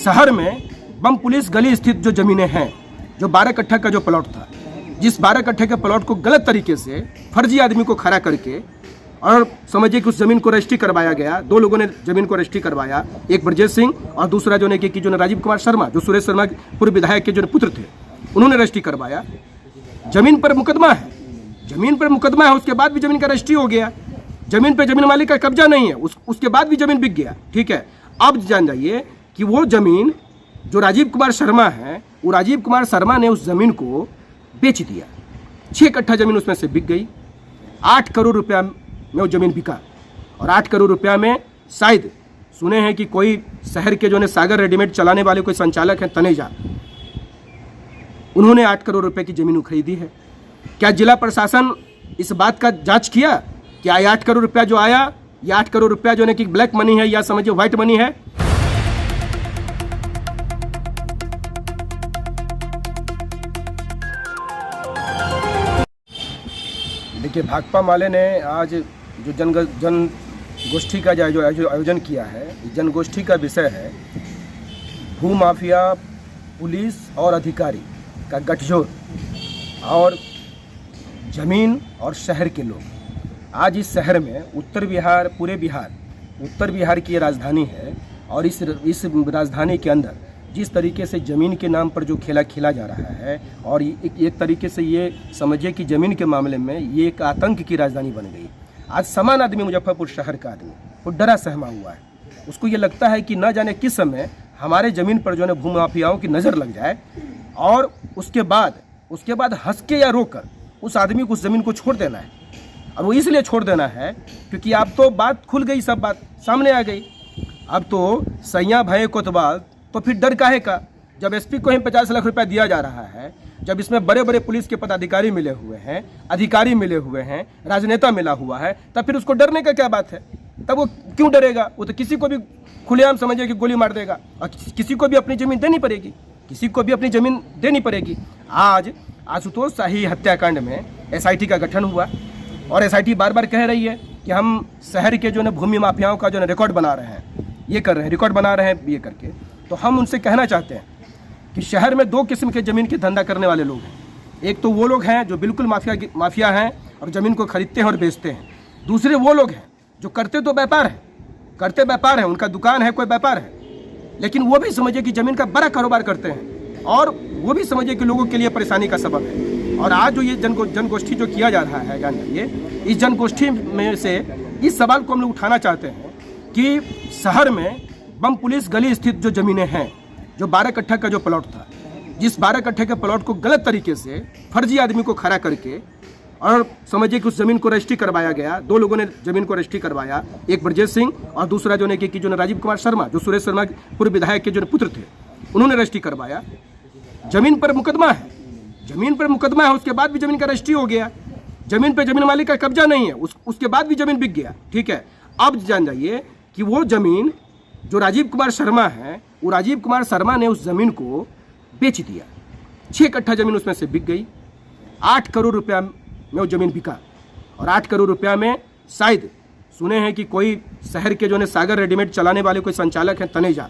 शहर में बम पुलिस गली स्थित जो ज़मीनें हैं, जो 12 कट्ठा का जो प्लॉट था, जिस 12 कट्ठे के प्लॉट को गलत तरीके से फर्जी आदमी को खड़ा करके और समझिए कि उस ज़मीन को रजिस्ट्री करवाया गया। दो लोगों ने ज़मीन को रजिस्ट्री करवाया, एक ब्रजेश सिंह और दूसरा जो ने कि जो राजीव कुमार शर्मा, जो सुरेश शर्मा पूर्व विधायक के जो पुत्र थे, उन्होंने रजिस्ट्री करवाया। ज़मीन पर मुकदमा है, ज़मीन पर मुकदमा है, उसके बाद भी ज़मीन का रजिस्ट्री हो गया। ज़मीन पे ज़मीन मालिक का कब्जा नहीं है, उसके बाद भी ज़मीन बिक गया। ठीक है, अब जान जाइए कि वो ज़मीन जो राजीव कुमार शर्मा है, वो राजीव कुमार शर्मा ने उस ज़मीन को बेच दिया। 6 कट्ठा ज़मीन उसमें से बिक गई। 8 करोड़ रुपया में वो ज़मीन बिका और 8 करोड़ रुपया में शायद सुने हैं कि कोई शहर के जो ने सागर रेडीमेड चलाने वाले कोई संचालक हैं तनेजा, उन्होंने 8 करोड़ रुपए की ज़मीन खरीदी है। क्या जिला प्रशासन इस बात का जांच किया कि 8 करोड़ रुपया जो आया, ये 8 करोड़ रुपया जो है कि ब्लैक मनी है या समझिए व्हाइट मनी है? देखिए, भाकपा माले ने आज जो जन गोष्ठी का जो आयोजन किया है, जन गोष्ठी का विषय है भूमाफिया, पुलिस और अधिकारी का गठजोड़ और ज़मीन और शहर के लोग। आज इस शहर में उत्तर बिहार, पूरे बिहार, उत्तर बिहार की ये राजधानी है और इस राजधानी के अंदर जिस तरीके से ज़मीन के नाम पर जो खेला खेला जा रहा है और एक तरीके से ये समझिए कि ज़मीन के मामले में ये एक आतंक की राजधानी बन गई। आज समान आदमी, मुजफ्फरपुर शहर का आदमी, वो डरा सहमा हुआ है। उसको ये लगता है कि न जाने किस समय हमारे ज़मीन पर जो है भूमाफियाओं की नज़र लग जाए और उसके बाद हंस के या रोकर उस आदमी को उस ज़मीन को छोड़ देना है। और वो इसलिए छोड़ देना है क्योंकि अब तो बात खुल गई, सब बात सामने आ गई। अब तो सैया भय कोतवाल, तो फिर डर काहे का? जब एसपी को ही 50 लाख रुपया दिया जा रहा है, जब इसमें बड़े बड़े पुलिस के पदाधिकारी मिले हुए हैं, अधिकारी मिले हुए हैं, राजनेता मिला हुआ है, तब फिर उसको डरने का क्या बात है? तब वो क्यों डरेगा? वो तो किसी को भी खुलेआम समझिए कि गोली मार देगा और किसी को भी अपनी ज़मीन देनी पड़ेगी, किसी को भी अपनी ज़मीन देनी पड़ेगी। आज आशुतोष शाही हत्याकांड में एसआईटी का गठन हुआ और एसआईटी बार बार कह रही है कि हम शहर के जो है भूमि माफियाओं का जो है रिकॉर्ड बना रहे हैं, ये कर रहे हैं, रिकॉर्ड बना रहे हैं, ये करके। तो हम उनसे कहना चाहते हैं कि शहर में 2 किस्म के ज़मीन के धंधा करने वाले लोग हैं। एक तो वो लोग हैं जो बिल्कुल माफिया हैं और ज़मीन को खरीदते हैं और बेचते हैं। दूसरे वो लोग हैं जो करते व्यापार हैं, उनका दुकान है, कोई व्यापार है, लेकिन वो भी समझिए कि ज़मीन का बड़ा कारोबार करते हैं और वो भी समझिए कि लोगों के लिए परेशानी का सबब है। और आज जो ये जनगोष्ठी जो किया जा रहा है, जान जाइए, इस जनगोष्ठी में से इस सवाल को हम लोग उठाना चाहते हैं कि शहर में बम पुलिस गली स्थित जो ज़मीनें हैं, जो 12 कट्ठा का जो प्लॉट था, जिस 12 कट्ठे के प्लॉट को गलत तरीके से फर्जी आदमी को खड़ा करके और समझिए कि उस ज़मीन को रजिस्ट्री करवाया गया। 2 लोगों ने ज़मीन को रजिस्ट्री करवाया, एक ब्रजेश सिंह और दूसरा जो ने कि जो राजीव कुमार शर्मा, जो सुरेश शर्मा पूर्व विधायक के जो पुत्र थे, उन्होंने रजिस्ट्री करवाया। ज़मीन पर मुकदमा है, ज़मीन पर मुकदमा है, उसके बाद भी ज़मीन का रजिस्ट्री हो गया। ज़मीन पे ज़मीन मालिक का कब्जा नहीं है, उसके बाद भी ज़मीन बिक गया। ठीक है, अब जान जाइए कि वो ज़मीन जो राजीव कुमार शर्मा है, वो राजीव कुमार शर्मा ने उस ज़मीन को बेच दिया। 6 कट्ठा ज़मीन उसमें से बिक गई। 8 करोड़ रुपया में वो ज़मीन बिका और 8 करोड़ रुपया में शायद सुने हैं कि कोई शहर के जो ने सागर रेडीमेड चलाने वाले कोई संचालक हैं तनेजा,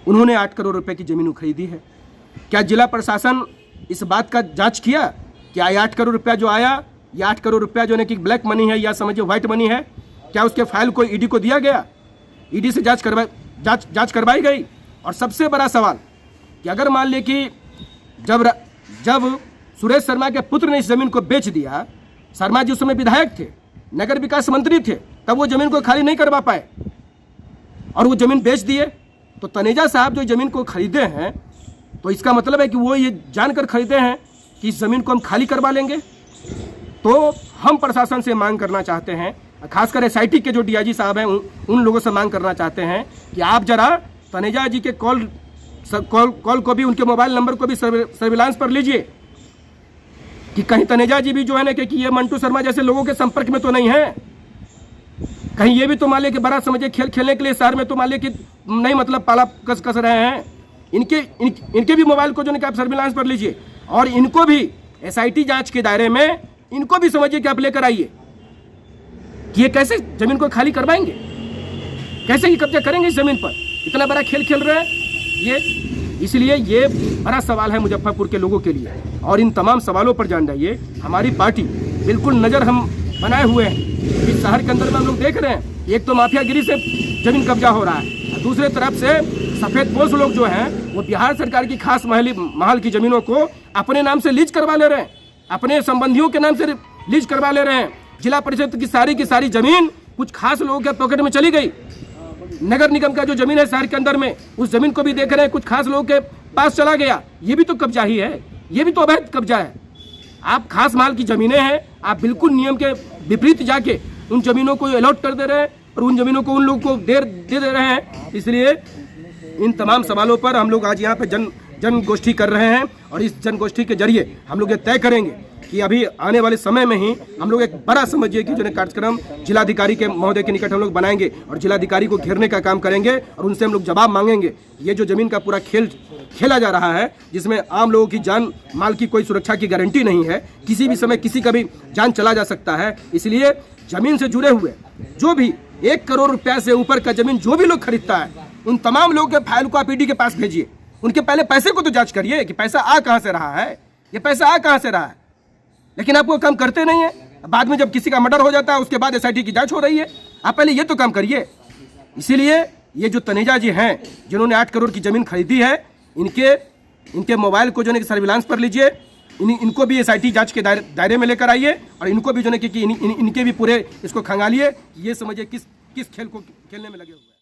उन्होंने 8 करोड़ रुपए की ज़मीन खरीदी है। क्या जिला प्रशासन इस बात का जांच किया कि 8 करोड़ रुपया जो आया, ये 8 करोड़ रुपया जो है कि ब्लैक मनी है या समझिए व्हाइट मनी है? क्या उसके फाइल को ईडी को दिया गया? ईडी से जांच करवाई गई? और सबसे बड़ा सवाल कि अगर मान ले कि जब सुरेश शर्मा के पुत्र ने इस ज़मीन को बेच दिया, शर्मा जी उस समय विधायक थे, नगर विकास मंत्री थे, तब वो ज़मीन को खाली नहीं करवा पाए और वो ज़मीन बेच दिए। तो तनेजा साहब जो ज़मीन को खरीदे हैं, तो इसका मतलब है कि वो ये जानकर खरीदे हैं कि इस ज़मीन को हम खाली करवा लेंगे। तो हम प्रशासन से मांग करना चाहते हैं, खासकर एसआईटी के जो डीआईजी साहब हैं, उन लोगों से मांग करना चाहते हैं कि आप जरा तनेजा जी के कॉल को भी, उनके मोबाइल नंबर को भी सर्विलांस पर लीजिए कि कहीं तनेजा जी भी जो है ना कि ये मंटू शर्मा जैसे लोगों के संपर्क में तो नहीं है। कहीं ये भी तो मान लिया कि बड़ा समझिए खेल खेलने के लिए शहर में तो मान लिया कि नहीं, मतलब पाला कस रहे हैं। इनके भी मोबाइल को जो है कि आप सर्विलांस पर लीजिए और इनको भी एसआईटी जांच के दायरे में इनको भी समझिए कि आप लेकर आइए कि ये कैसे ज़मीन को खाली करवाएंगे, कैसे ही कब्जा करेंगे इस ज़मीन पर। इतना बड़ा खेल खेल रहे हैं ये। इसलिए ये बड़ा सवाल है मुजफ्फरपुर के लोगों के लिए। और इन तमाम सवालों पर जान जाइए, हमारी पार्टी बिल्कुल नज़र हम बनाए हुए हैं। इस शहर के अंदर में हम लोग देख रहे हैं, एक तो माफियागिरी से ज़मीन कब्जा हो रहा है, दूसरे तरफ से सफ़ेद पोश लोग जो हैं वो बिहार सरकार की खास महल की ज़मीनों को अपने नाम से लीज करवा ले रहे हैं, अपने संबंधियों के नाम से लीज करवा ले रहे हैं। जिला परिषद की सारी ज़मीन कुछ खास लोगों के पॉकेट में चली गई। नगर निगम का जो जमीन है शहर के अंदर में, उस जमीन को भी देख रहे हैं कुछ खास लोगों के पास चला गया। ये भी तो कब्जा ही है, ये भी तो अवैध कब्जा है। आप खास माल की जमीनें हैं, आप बिल्कुल नियम के विपरीत जाके उन जमीनों को अलॉट कर दे रहे हैं और उन जमीनों को उन लोगों को दे रहे हैं। इसलिए इन तमाम सवालों पर हम लोग आज यहाँ पे जन गोष्ठी कर रहे हैं और इस जन गोष्ठी के जरिए हम लोग ये तय करेंगे कि अभी आने वाले समय में ही हम लोग एक बड़ा समझिए कि जो कार्यक्रम जिलाधिकारी के महोदय के निकट हम लोग बनाएंगे और जिलाधिकारी को घेरने का काम करेंगे और उनसे हम लोग जवाब मांगेंगे। ये जो ज़मीन का पूरा खेल खेला जा रहा है, जिसमें आम लोगों की जान माल की कोई सुरक्षा की गारंटी नहीं है, किसी भी समय किसी का भी जान चला जा सकता है। इसलिए ज़मीन से जुड़े हुए जो भी 1 करोड़ रुपया से ऊपर का ज़मीन जो भी लोग खरीदता है, उन तमाम लोगों के फाइल को आप ईडी के पास भेजिए। उनके पहले पैसे को तो जांच करिए कि पैसा आ कहाँ से रहा है, ये पैसा आ कहाँ से रहा है। लेकिन आप वो काम करते नहीं है। बाद में जब किसी का मर्डर हो जाता है उसके बाद एसआईटी की जांच हो रही है। आप पहले ये तो काम करिए। इसीलिए ये जो तनेजा जी हैं जिन्होंने 8 करोड़ की ज़मीन खरीदी है, इनके मोबाइल को जो है सर्विलांस पर लीजिए, इनको भी एसआईटी जांच के दायरे में लेकर आइए और इनको भी जो है कि इनके भी पूरे इसको खंगालिए। ये समझिए किस खेल को खेलने में लगे हुए हैं।